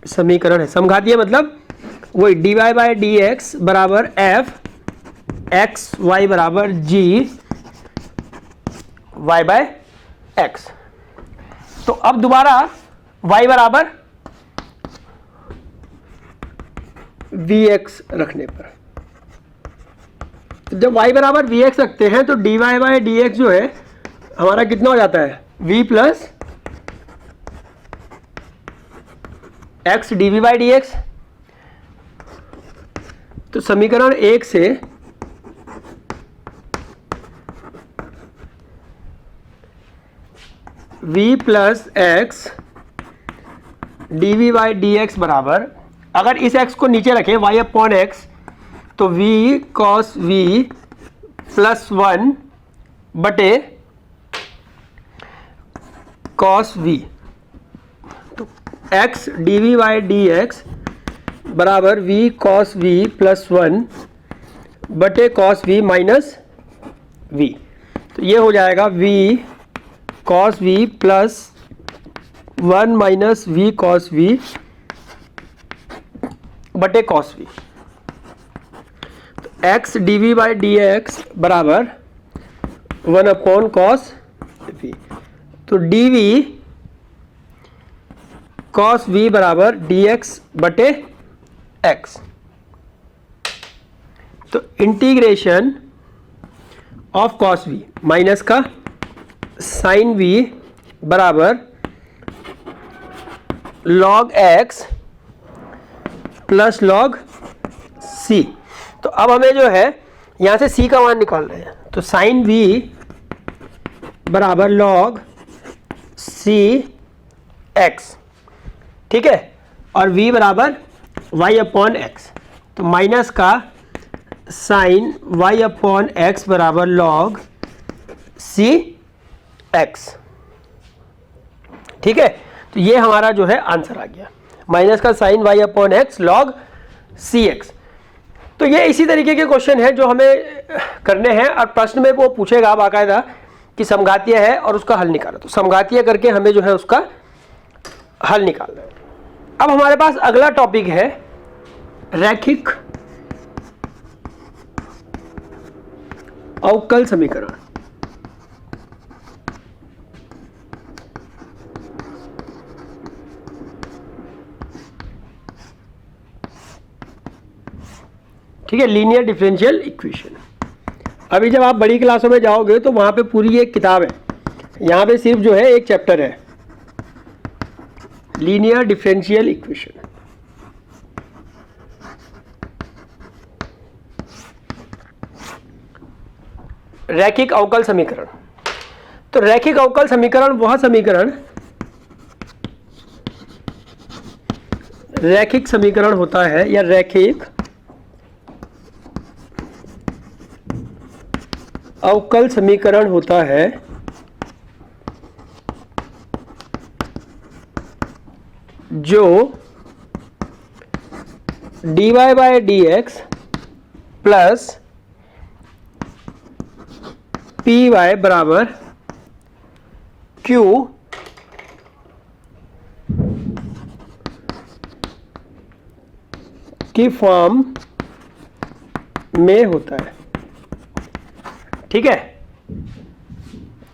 समीकरण है। समघातीय मतलब वही d Y by D x बराबर एफ एक्स वाई बराबर जी वाई बाय एक्स। तो अब दोबारा y बराबर वी एक्स रखने पर, तो जब y बराबर वी एक्स रखते हैं तो d Y by D x जो है हमारा कितना हो जाता है v plus x d v by D x. तो समीकरण 1 से v plus x d v by D x बराबर, अगर इस x को नीचे रखें y अपॉन एक्स, तो v कॉस v प्लस 1 बटे कॉस v, तो x d v by D x बराबर v कॉस v प्लस 1 बटे कॉस v माइनस v, तो ये हो जाएगा v cos v plus 1 minus v cos v बटे कॉस v, तो x d v by D x बराबर 1 अपॉन कॉस v, तो डी वी कॉस v बराबर डी एक्स बटे x, तो integration of cos v minus का साइन v बराबर log x plus log c, तो अब हमें जो है यहाँ से c का मान निकाल रहे हैं, तो साइन v बराबर लॉग c x, ठीक है, और v बराबर y अपॉन x, तो माइनस का साइन y अपॉन x बराबर लॉग c x, ठीक है, तो ये हमारा जो है आंसर आ गया, माइनस का sine y upon x log c x. तो ये इसी तरीके के क्वेश्चन हैं जो हमें करने हैं, और प्रश्न में वो पूछेगा बाकायदा कि समघातीय है और उसका हल निकालो, तो समघातीय करके हमें जो है उसका हल निकालना है। अब हमारे पास अगला टॉपिक है रैखिक अवकल समीकरण। ठीक है, लीनियर डिफरेंशियल इक्वेशन। अभी जब आप बड़ी क्लासों में जाओगे तो वहां पे पूरी एक किताब है, यहाँ पे सिर्फ जो है एक चैप्टर है, लीनियर डिफरेंशियल इक्वेशन। रैखिक अवकल समीकरण। तो रैखिक अवकल समीकरण वह समीकरण रैखिक समीकरण होता है, या रैखिक अवकल समीकरण होता है जो dy by D x plus p y बराबर क्यू की फॉर्म में होता है। ठीक है,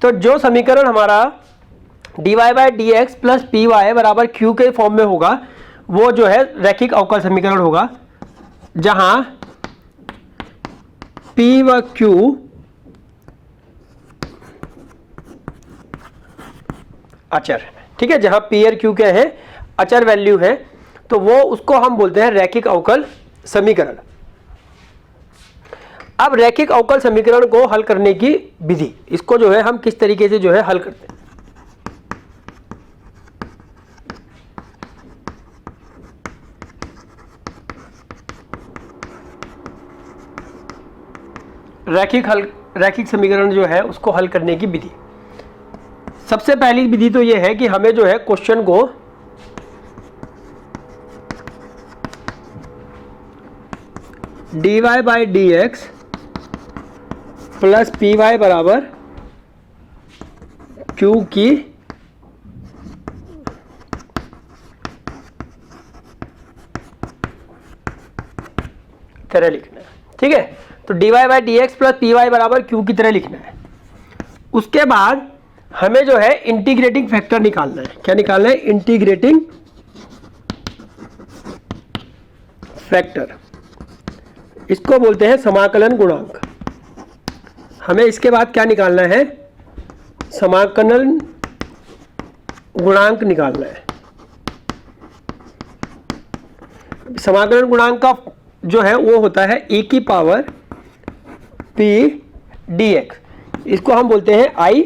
तो जो समीकरण हमारा dy by D x plus p y बराबर क्यू के फॉर्म में होगा वो जो है रैखिक अवकल समीकरण होगा, जहां p व q अचर। ठीक है, जहां p और q क्या है, अचर वैल्यू है, तो वो उसको हम बोलते हैं रैखिक अवकल समीकरण। अब रैखिक अवकल समीकरण को हल करने की विधि, इसको जो है हम किस तरीके से जो है हल करते हैं। रैखिक समीकरण जो है उसको हल करने की विधि, सबसे पहली विधि तो ये है कि हमें जो है क्वेश्चन को dy by D x plus p y बराबर क्यू की तरह लिखना है। ठीक है, तो dy by D x plus p y बराबर क्यू की तरह लिखना है। उसके बाद हमें जो है इंटीग्रेटिंग फैक्टर निकालना है। क्या निकालना है? इंटीग्रेटिंग फैक्टर, इसको बोलते हैं समाकलन गुणांक। हमें इसके बाद क्या निकालना है? समाकलन गुणांक निकालना है। समाकलन गुणांक का जो है वो होता है e की पावर p dx, इसको हम बोलते हैं i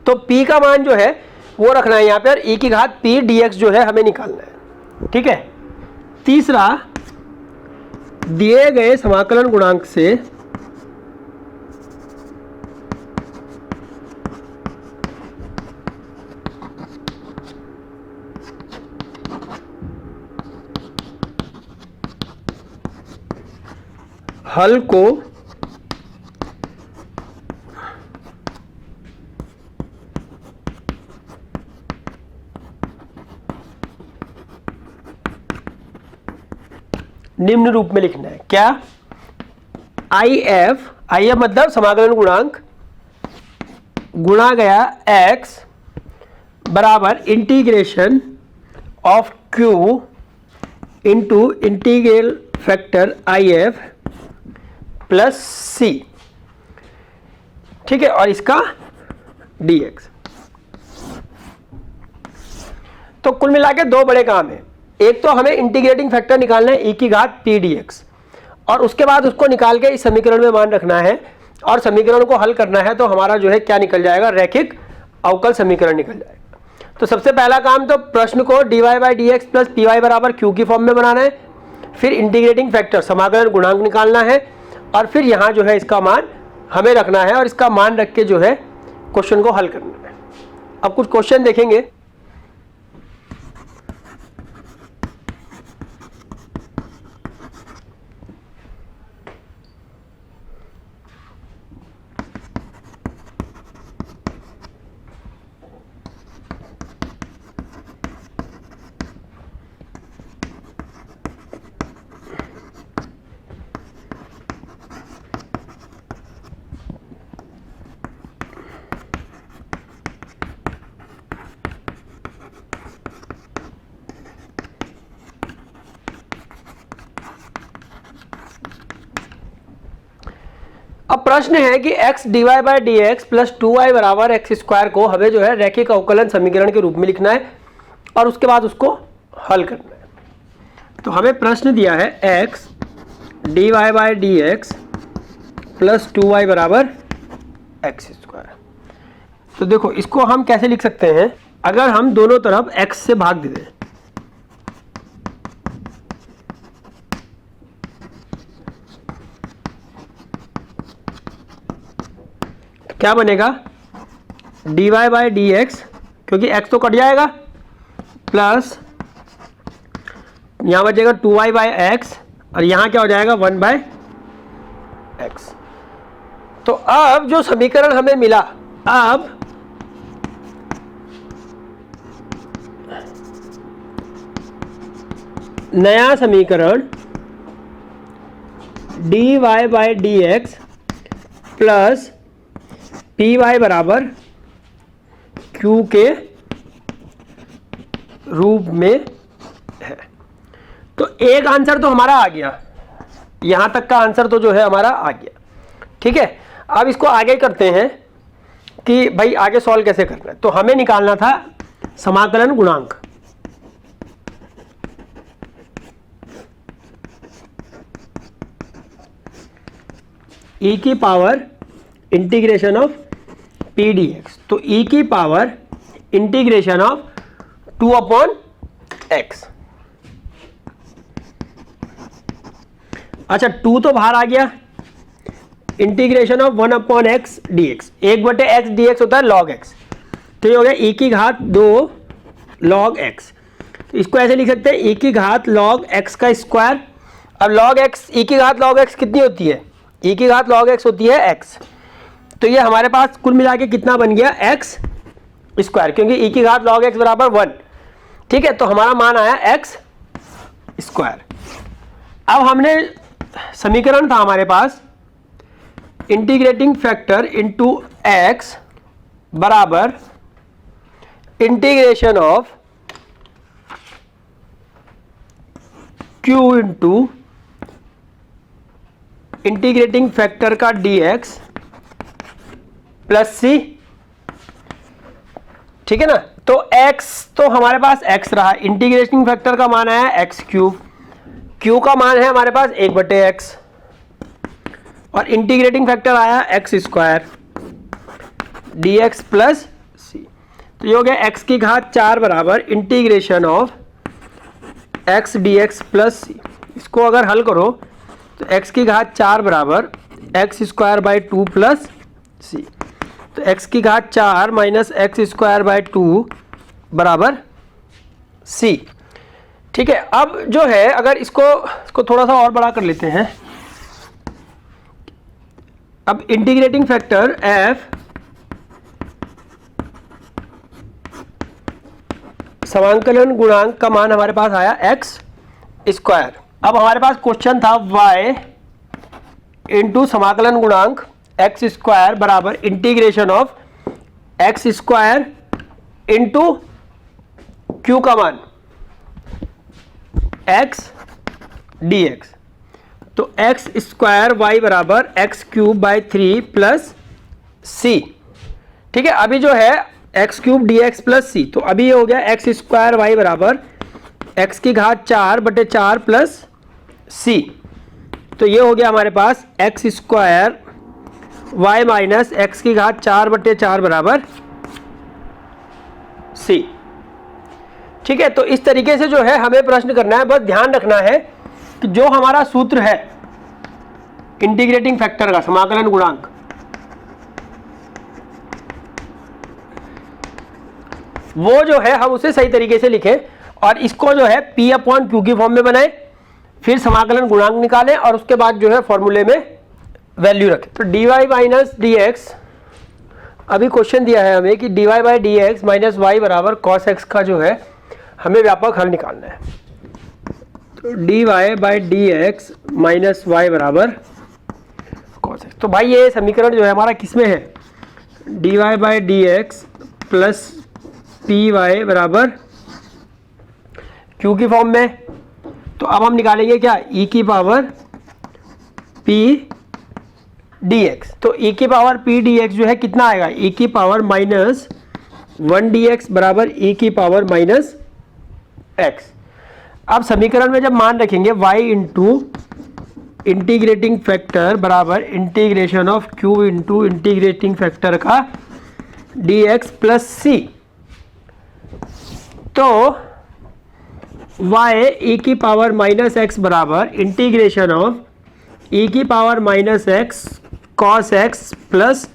तो p का मान जो है वो रखना है यहाँ पे, और e की घात p dx जो है हमें निकालना है। ठीक है। तीसरा, दिए गए समाकलन गुणांक से हल को निम्न रूप में लिखना है। क्या? IF मतलब समाकलन गुणांक गुणा गया x बराबर integration of q into integral factor IF plus c। ठीक है, और इसका dx। तो कुल मिला के दो बड़े काम है। एक तो हमें इंटीग्रेटिंग फैक्टर निकालना है e की घात p dx, और उसके बाद उसको निकाल के इस समीकरण में मान रखना है और समीकरण को हल करना है। तो हमारा जो है क्या निकल जाएगा? रैखिक अवकल समीकरण निकल जाएगा। तो सबसे पहला काम तो प्रश्न को dy by D x plus p y बराबर क्यू की फॉर्म में बनाना है, फिर इंटीग्रेटिंग फैक्टर समाकलन गुणांक निकालना है, और फिर यहाँ जो है इसका मान हमें रखना है और इसका मान रख के जो है क्वेश्चन को हल करना है। अब कुछ क्वेश्चन देखेंगे। अब प्रश्न है कि x dy by D x plus 2y बराबर एक्स स्क्वायर को हमें जो है रैखिक अवकलन समीकरण के रूप में लिखना है और उसके बाद उसको हल करना है। तो हमें प्रश्न दिया है x dy by D x plus 2y बराबर एक्स स्क्वायर। तो देखो इसको हम कैसे लिख सकते हैं? अगर हम दोनों तरफ x से भाग दे दें, क्या बनेगा? dy बाई डी एक्स, क्योंकि x तो कट जाएगा, प्लस यहाँ बचेगा 2y बाई एक्स, और यहाँ क्या हो जाएगा? 1 बाई एक्स। तो अब जो समीकरण हमें मिला, अब नया समीकरण dy by D x plus p y बराबर क्यू के रूप में है। तो एक आंसर तो हमारा आ गया, यहां तक का आंसर तो जो है हमारा आ गया। ठीक है, अब इसको आगे करते हैं कि भाई आगे सॉल्व कैसे करना है। तो हमें निकालना था समाकलन गुणांक। e की power integration of P D x, तो e की power integration of 2 upon x. अच्छा 2 तो बाहर आ गया, integration of 1 upon x D x, 1/x dx होता है log x। तो ये हो गया e की घात 2 log x। तो इसको ऐसे लिख सकते हैं e की घात log x का स्क्वायर। अब log x, e की घात log x कितनी होती है? e की घात log x होती है x। तो ये हमारे पास कुल मिला के कितना बन गया? x स्क्वायर, क्योंकि e की घात log x बराबर 1। ठीक है, तो हमारा मान आया x स्क्वायर। अब हमने समीकरण था हमारे पास इंटीग्रेटिंग फैक्टर इनटू x बराबर integration of q into integrating factor का dx प्लस c। ठीक है ना, तो x तो हमारे पास x रहा, इंटीग्रेटिंग फैक्टर का मान आया एक्स क्यूब, q का मान है हमारे पास 1/x, और इंटीग्रेटिंग फैक्टर आया एक्स स्क्वायर dx प्लस तो ये हो गया x की घात 4 बराबर integration of x dx plus c. इसको अगर हल करो तो x की घात 4 बराबर x square by 2 plus c. तो x की घात 4 माइनस एक्स स्क्वायर बाई 2 बराबर c। ठीक है, अब जो है अगर इसको थोड़ा सा और बड़ा कर लेते हैं। अब इंटीग्रेटिंग फैक्टर f समाकलन गुणांक का मान हमारे पास आया एक्स स्क्वायर। अब हमारे पास क्वेश्चन था y इंटू समाकलन गुणांक एक्स स्क्वायर बराबर integration of x square into q का मान x dx। तो एक्स स्क्वायर वाई बराबर x cube by 3 plus c. ठीक है, अभी जो है x cube d x plus c, तो अभी ये हो गया एक्स स्क्वायर वाई बराबर एक्स की घात 4 बटे 4 प्लस सी। तो ये हो गया हमारे पास x square y minus x की घात 4 बटे 4 बराबर सी। ठीक है, तो इस तरीके से जो है हमें प्रश्न करना है। बस ध्यान रखना है कि जो हमारा सूत्र है इंटीग्रेटिंग फैक्टर का समाकलन गुणांक, वो जो है हम उसे सही तरीके से लिखें और इसको जो है P अपॉन Q की फॉर्म में बनाएं, फिर समाकलन गुणांक निकालें और उसके बाद जो है फॉर्मूले में वैल्यू रखें। तो dy माइनस डी एक्स, अभी क्वेश्चन दिया है हमें कि dy by D x minus y बराबर कॉस एक्स का जो है हमें व्यापक हल निकालना है। तो dy by D x minus y बराबर कॉस एक्स। तो भाई ये समीकरण जो है हमारा किस में है? dy by D x plus p y बराबर क्यू की फॉर्म में। तो अब हम निकालेंगे क्या? e की पावर p dx। तो e की पावर p dx जो है कितना आएगा? e की पावर माइनस 1 dx बराबर e की पावर माइनस x। अब समीकरण में जब मान रखेंगे y इंटू इंटीग्रेटिंग फैक्टर बराबर integration of q into integrating factor का dx प्लस c। तो y e की पावर माइनस एक्स बराबर इंटीग्रेशन ऑफ e की power minus x cos x plus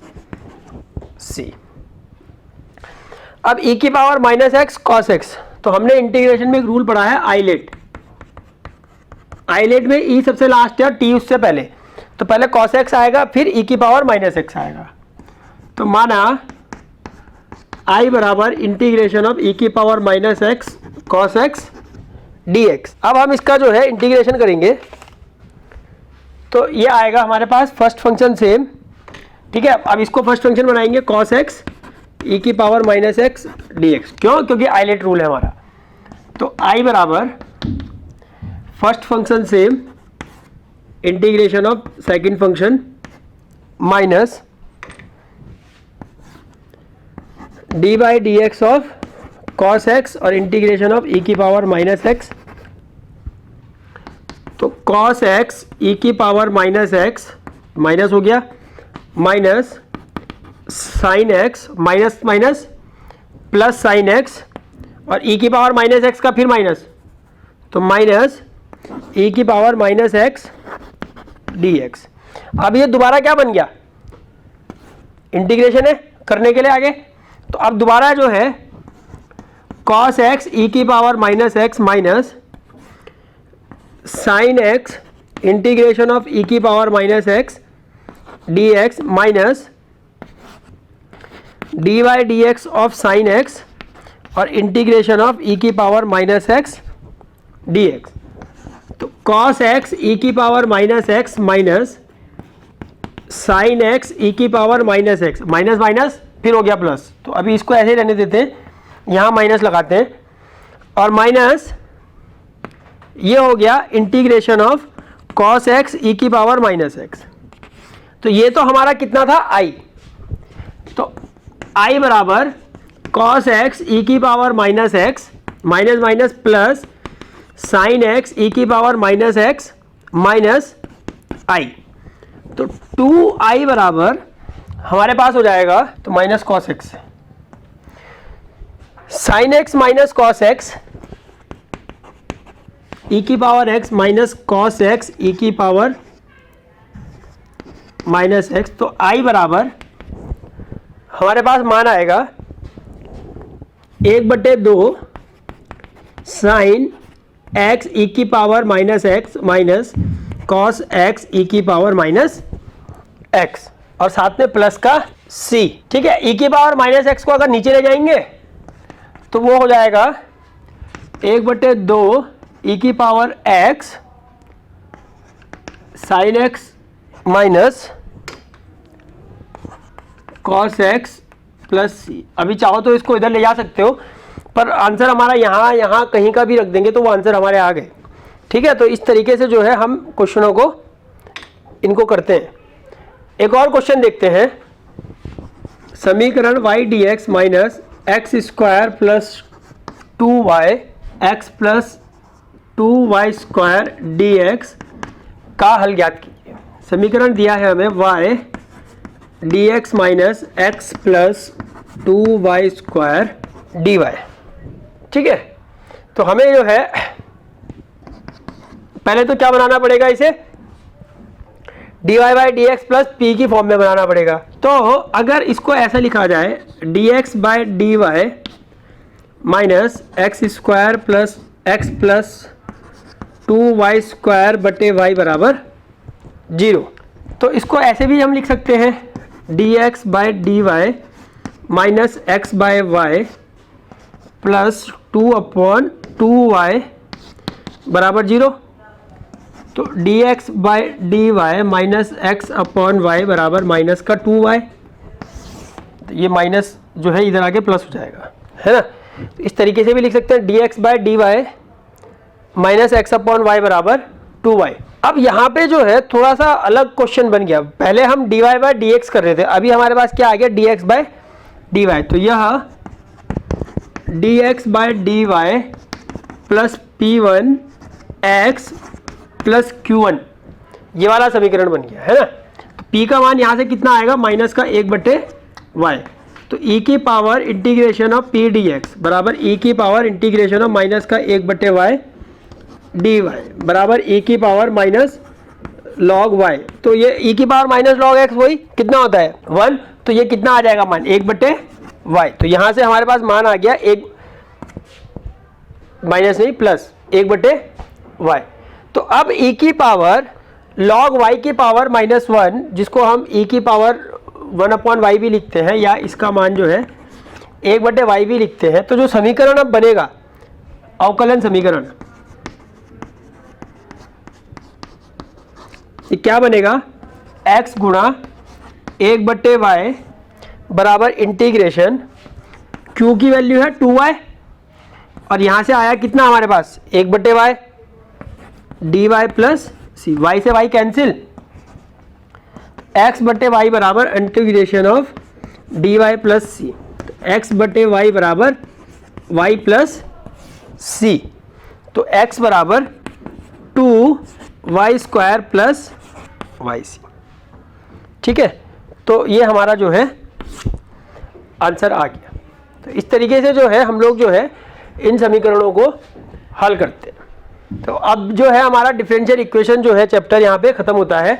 c. अब e की power minus x cos x, तो हमने इंटीग्रेशन में एक रूल पढ़ा है आइलेट। आइलेट में e सबसे लास्ट है, t उससे पहले। तो पहले कॉस एक्स आएगा, फिर e की पावर माइनस एक्स आएगा। तो माना i बराबर इंटीग्रेशन ऑफ e की power minus x cos x dx। अब हम इसका जो है इंटीग्रेशन करेंगे तो ये आएगा हमारे पास फर्स्ट फंक्शन सेम। ठीक है, अब इसको फर्स्ट फंक्शन बनाएंगे cos x e की पावर माइनस एक्स dx। क्यों? क्योंकि आइलेट रूल है हमारा। तो i बराबर first function same integration of second function minus d by D x of cos x और इंटीग्रेशन ऑफ e की पावर माइनस एक्स। तो cos x e की पावर माइनस एक्स माइनस हो गया, minus sign x minus minus plus sign x और e की पावर माइनस एक्स का फिर माइनस, तो माइनस e की पावर माइनस एक्स dx। अब ये दोबारा क्या बन गया? इंटीग्रेशन है करने के लिए आगे। तो अब दोबारा जो है cos x e की power minus x minus sign x integration of e की power minus x dx minus d y d x of sine x और इंटीग्रेशन ऑफ e की पावर माइनस एक्स dx। तो cos x e की power minus x minus sign x e की power minus x, minus minus फिर हो गया प्लस। तो अभी इसको ऐसे ही रहने देते हैं, यहाँ माइनस लगाते हैं और माइनस ये हो गया integration of cos x e की पावर माइनस एक्स। तो ये तो हमारा कितना था? i। तो i बराबर cos x e की power minus x minus minus plus sign x e की power minus x minus i। तो 2i बराबर हमारे पास हो जाएगा तो minus cos x. Sine x minus cos x e की power x minus cos x e की पावर माइनस एक्स, तो आई बराबर हमारे पास मान आएगा 1/2 साइन एक्स ई की power minus x minus cos x e की पावर माइनस एक्स, और साथ में प्लस का c। ठीक है, ई की पावर माइनस एक्स को अगर नीचे ले जाएंगे तो वो हो जाएगा 1/2 ई की power x sine x minus cos x plus c. अभी चाहो तो इसको इधर ले जा सकते हो, पर आंसर हमारा यहाँ कहीं का भी रख देंगे तो वो आंसर हमारे आ गए। ठीक है, तो इस तरीके से जो है हम क्वेश्चनों को इनको करते हैं। एक और क्वेश्चन देखते हैं। समीकरण y dx minus x square plus 2y x plus 2y square dx का हल ज्ञात कीजिए। समीकरण दिया है हमें y dx minus x plus 2y square dy। ठीक है, तो हमें जो है पहले तो क्या बनाना पड़ेगा, इसे dy by D x plus P की फॉर्म में बनाना पड़ेगा। तो अगर इसको ऐसा लिखा जाए dx by d y minus x square plus x plus 2y square बटे y बराबर 0, तो इसको ऐसे भी हम लिख सकते हैं dx by d y minus x by y plus 2/2y बराबर 0। तो dx by d y minus x upon y बराबर माइनस का 2y, तो ये माइनस जो है इधर आके प्लस हो जाएगा, है ना। तो इस तरीके से भी लिख सकते हैं dx by d y minus x upon y बराबर 2y। अब यहाँ पे जो है थोड़ा सा अलग क्वेश्चन बन गया। पहले हम dy बाई डी एक्स कर रहे थे, अभी हमारे पास क्या आ गया dx बाई डी वाई। तो यह dx by d y plus p1 x plus q1 ये वाला समीकरण बन गया, है ना। तो p का मान यहाँ से कितना आएगा, माइनस का 1/y। तो e की power integration of p dx बराबर e की पावर इंटीग्रेशन ऑफ माइनस का 1/y dy बराबर e की पावर माइनस log y। तो ये e की पावर माइनस log x वही कितना होता है 1, तो ये कितना आ जाएगा मान 1/y। तो यहाँ से हमारे पास मान आ गया 1 माइनस नहीं प्लस 1/y। तो अब e की पावर log y की पावर -1, जिसको हम e की पावर 1/y भी लिखते हैं, या इसका मान जो है 1/y भी लिखते हैं। तो जो समीकरण अब बनेगा अवकलन समीकरण, ये क्या बनेगा, x गुणा 1/y बराबर इंटीग्रेशन q की वैल्यू है 2y, और यहाँ से आया कितना हमारे पास 1/y dy plus c, y से y कैंसिल, x/y बराबर integration of dy plus c. x/y बराबर y प्लस सी, तो x बराबर 2y square plus Y C. ठीक है, तो ये हमारा जो है आंसर आ गया। तो इस तरीके से जो है हम लोग जो है इन समीकरणों को हल करते हैं। तो अब जो है हमारा डिफरेंशियल इक्वेशन जो है चैप्टर यहाँ पे ख़त्म होता है।